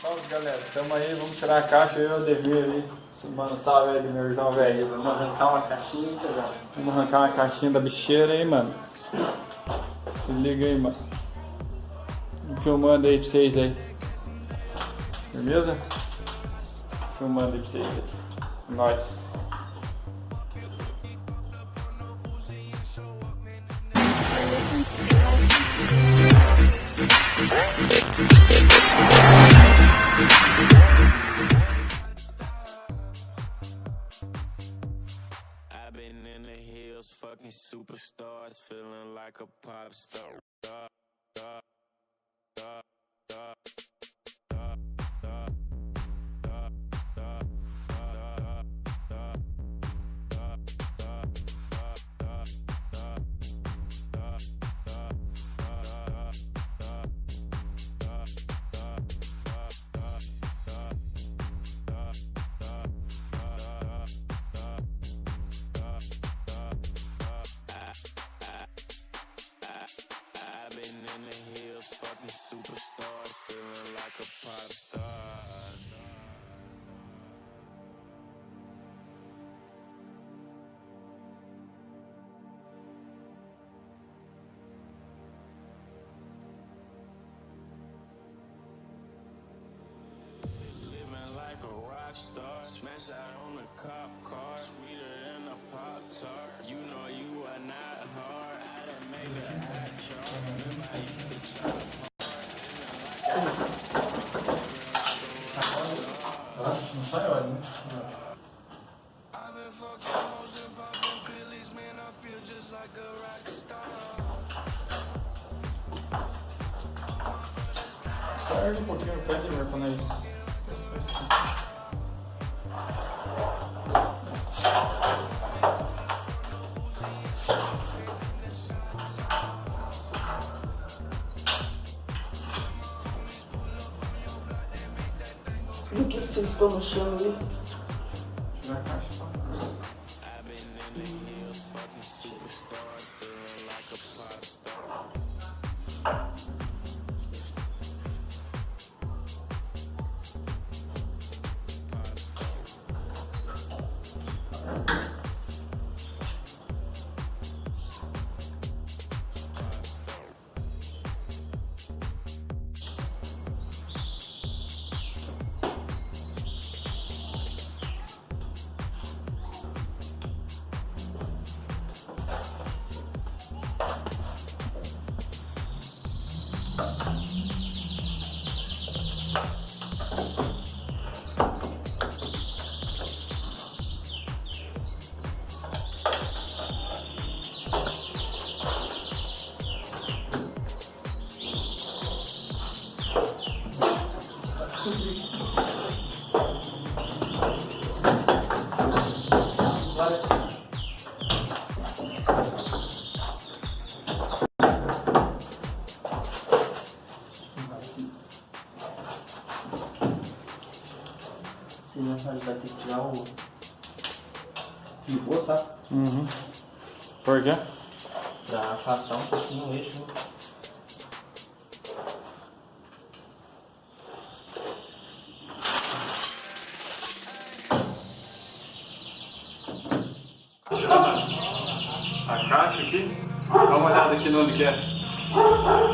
Salve galera, tamo aí, vamos tirar a caixa, eu devia aí. Mano, salve aí do meu irmão velho. Vamos arrancar uma caixinha e pegar. Vamos arrancar uma caixinha da bicheira aí, mano. Se liga aí, mano. Tô filmando aí pra vocês aí. Beleza? Filmando aí pra vocês aí. Nós. Fucking superstars, feeling like a pop star. Superstars feeling like a pop star. Living like a rock star, smash out on the cop car, sweeter than a pop tart. You know you are not hard. I done made a hot chart. Remember I used to chop. Não sai óleo, né? Perde um pouquinho o pé de ver quando é isso. E o que vocês estão no chão aí? Tirar a caixa. Vai ter que tirar o limpo, tá? Uhum. Por quê? Pra afastar um pouquinho o eixo. A caixa aqui. Dá uma olhada aqui no onde que é.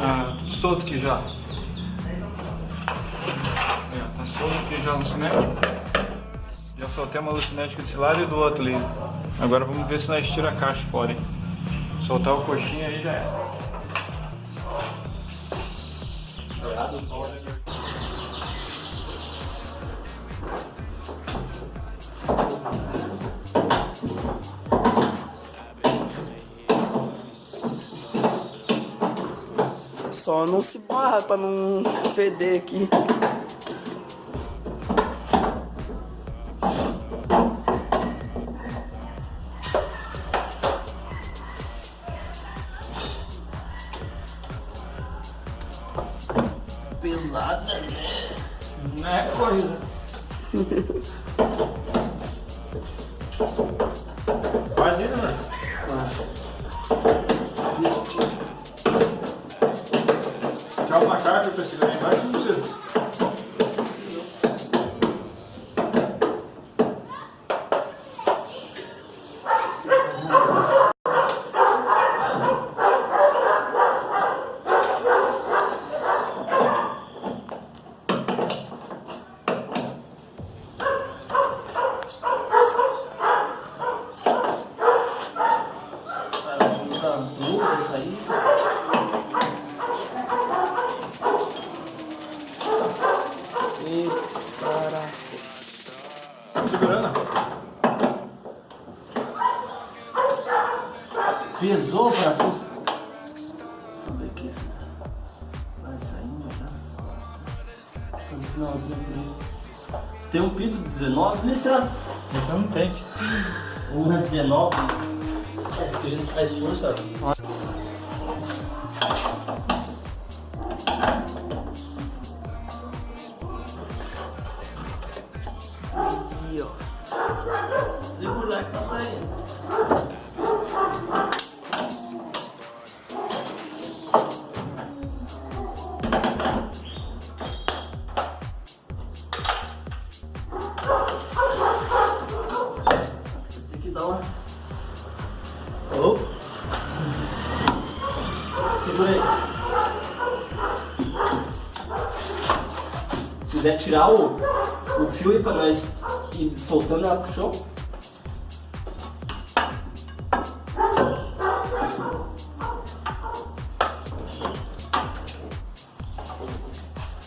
Ah, solto aqui já. Tá solto aqui já no cinético. Já soltei uma luz cinética desse lado e do outro ali. Agora vamos ver se nós tira a caixa fora, hein? Soltar o coxinha aí já é. Só não se barra pra não feder aqui. Pesada, né? Não é coisa. Quase indo, né? Quer uma carga pra esse ganho embaixo? Não precisa. segurando. Pesou o parafuso. Vamos ver aqui se vai saindo já. Tá no finalzinho por isso. Tem um pito de 19, nem será? Então não tem. Um é 19. É, isso que a gente faz força. Aqui, ó. Segurar que tá saindo. Tem que dar uma. Oh. Segura aí. Se quiser tirar o fio aí pra nós ir soltando ela pro chão.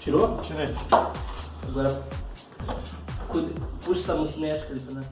Tirou? Tirei. Agora puxa essa maçaneta ali pra nós.